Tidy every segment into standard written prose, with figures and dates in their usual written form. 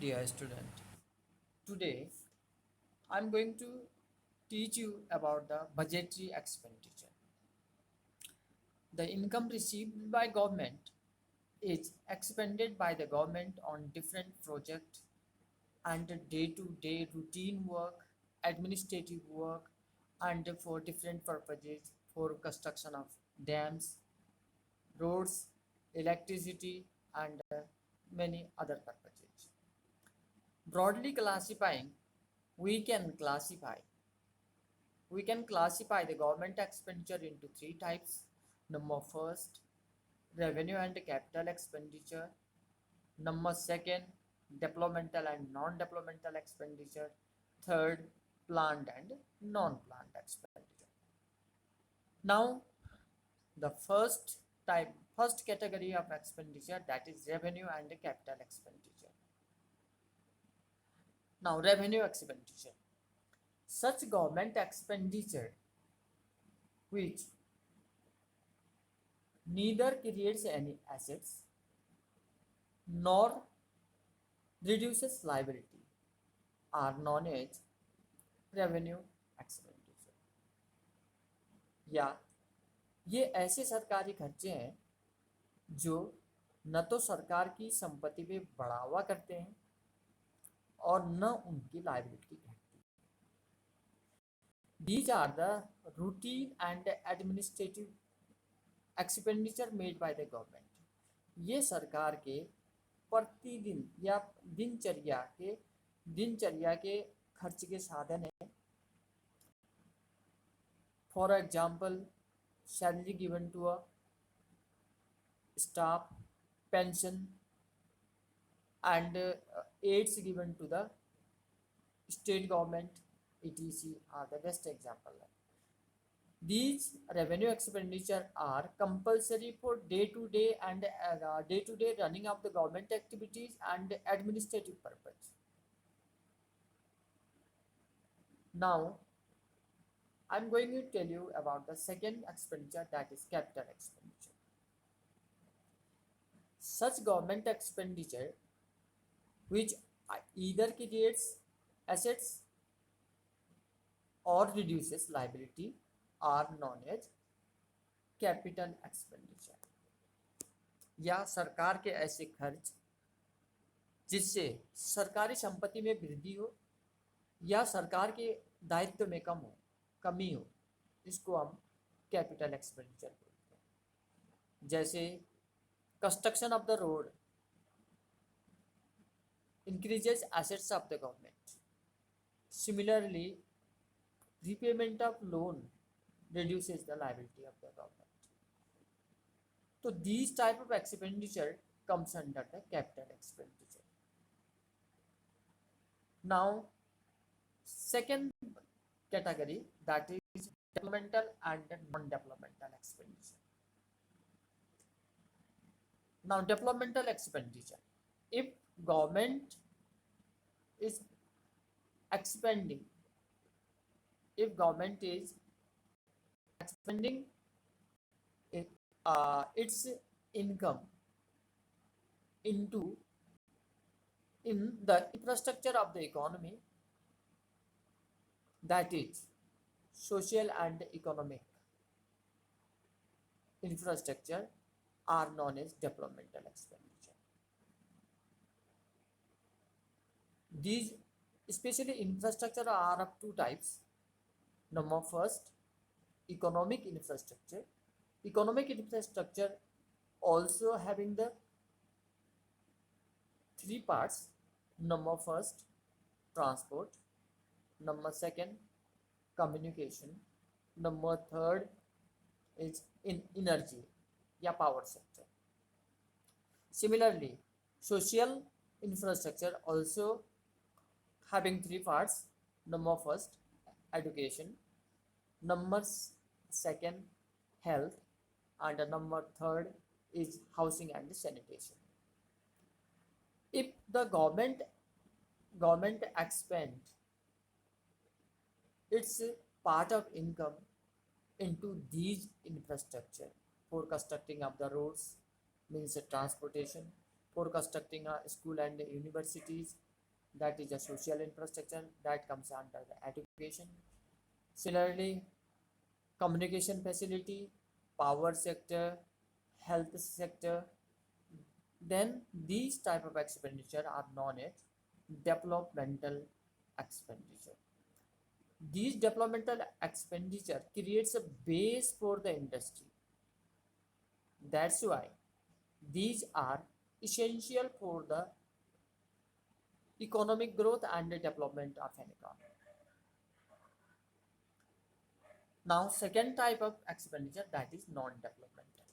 dear student. Today I'm going to teach you about the budgetary expenditure. The income received by government is expended by the government on different projects and day-to-day routine work, administrative work, and for different purposes for construction of dams, roads, electricity, and many other purposes. Broadly classifying, we can classify we can classify the government expenditure into three types. Number first, revenue and capital expenditure. Number second, developmental and non-developmental expenditure. Third, planned and non-planned expenditure. Now, the first category of expenditure, that is revenue and capital expenditure. Now, revenue expenditure. Such government expenditure which neither creates any assets nor reduces liability are known as revenue expenditure. या ये ऐसे सरकारी खर्चे हैं जो न तो सरकार की संपत्ति में बढ़ावा करते हैं और न उनकी लायबिलिटी घटती। These are the routine and administrative expenditure made by the government. ये सरकार के प्रतिदिन या दिनचर्या के खर्च के साधन है। For example, salary given to a staff, pension, and aids given to the state government, etc. are the best example. These revenue expenditure are compulsory for day-to-day and day-to-day running of the government activities and administrative purpose. Now, I'm going to tell you about the second expenditure, that is capital expenditure. Such government expenditure which either creates assets or reduces liability are known as capital expenditure. या सरकार के ऐसे खर्च जिससे सरकारी संपत्ति में वृद्धि हो या सरकार के दायित्व में कमी हो, इसको हम कैपिटल एक्सपेंडिचर बोलते हैं। जैसे construction of the road increases assets of the government. Similarly, repayment of loan reduces the liability of the government. So these type of expenditure comes under the capital expenditure. Now, second category, that is developmental and non-developmental expenditure. Now, developmental expenditure. If government is expending its income in the infrastructure of the economy, that is social and economic infrastructure, are known as developmental expenditure. These especially infrastructure are of two types. Number first, economic infrastructure. Economic infrastructure also having the three parts. Number first, transport. Number second, communication. Number third is in energy या power sector. Similarly, social infrastructure also having three parts. Number first, education. Number second, health, and number third is housing and sanitation. If the government expend its part of income into these infrastructure for constructing of the roads, means transportation, for constructing a school and universities, that is a social infrastructure that comes under the education. Similarly, communication facility, power sector, health sector, then these type of expenditure are known as developmental expenditure. These developmental expenditure creates a base for the industry. That's why these are essential for the economic growth and the development of an economy. Now, second type of expenditure, that is non-developmental.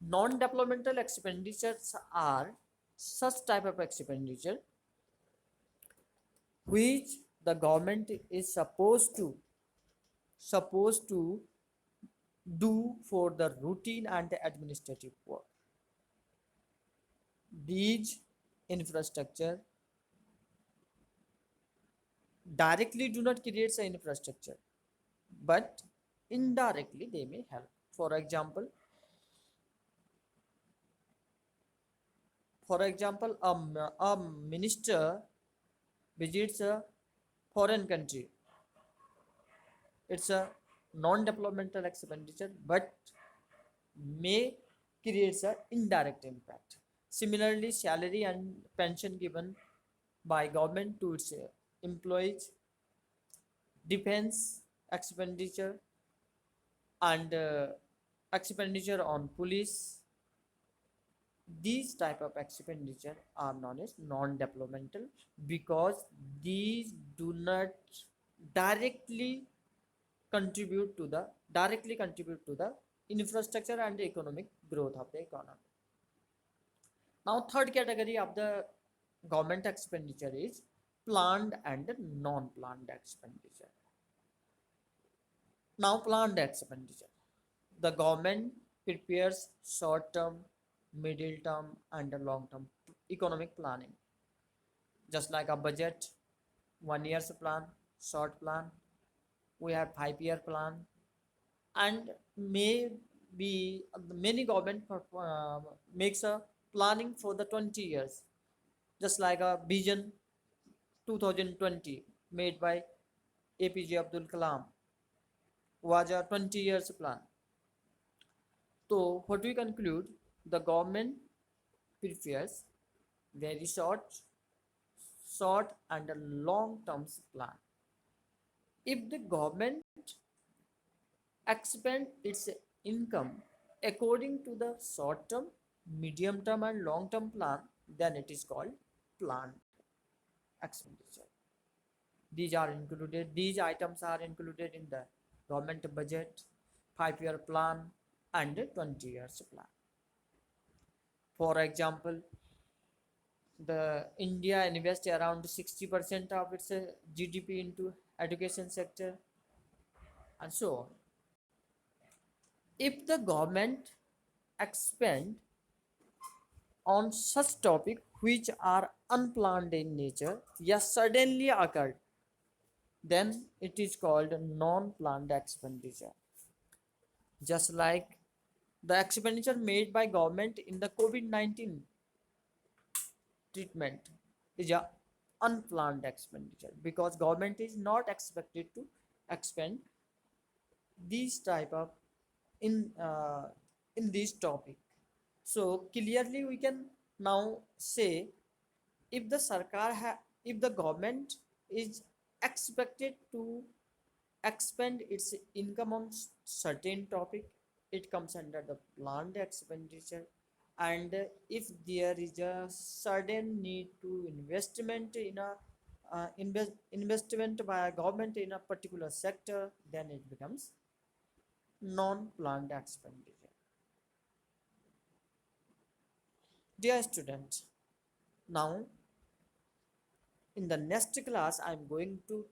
Non-developmental expenditures are such type of expenditure which the government is supposed to do for the routine and the administrative work. These infrastructure directly do not create the infrastructure, but indirectly they may help. For example, a minister visits a foreign country. It's a non-developmental expenditure, but may creates a indirect impact. Similarly, salary and pension given by government to its employees, defense expenditure, and expenditure on police, these type of expenditure are known as non-developmental because these do not directly directly contribute to the infrastructure and the economic growth of the economy. Now, third category of the government expenditure is planned and non-planned expenditure. Now, planned expenditure. The government prepares short-term, middle-term, and long-term economic planning, just like a budget, 1 year's plan, short plan. We have 5-year plan, and maybe many government makes a planning for the 20 years, just like a vision 2020 made by APJ Abdul Kalam was a 20 years plan. So what we conclude, the government prepares very short and a long term plan. If the government expend its income according to the short term, medium term, and long term plan, then it is called planned expenditure. These items are included in the government budget, 5-year plan, and 20 years plan. For example, the India invests around 60% of its GDP into education sector, and so on. If the government expend on such topic which are unplanned in nature, yes, suddenly occurred, then it is called non-planned expenditure. Just like the expenditure made by government in the COVID-19 treatment is a unplanned expenditure because government is not expected to expend these type of in this topic. So clearly we can now say, if the if the government is expected to expend its income on certain topic, it comes under the planned expenditure. And if there is a sudden need to investment by a government in a particular sector, then it becomes non-planned expenditure. Dear students, now in the next class I am going to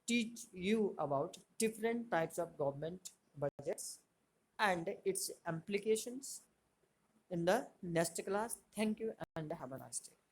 teach you about different types of government budgets and its implications in the next class. Thank you and have a nice day.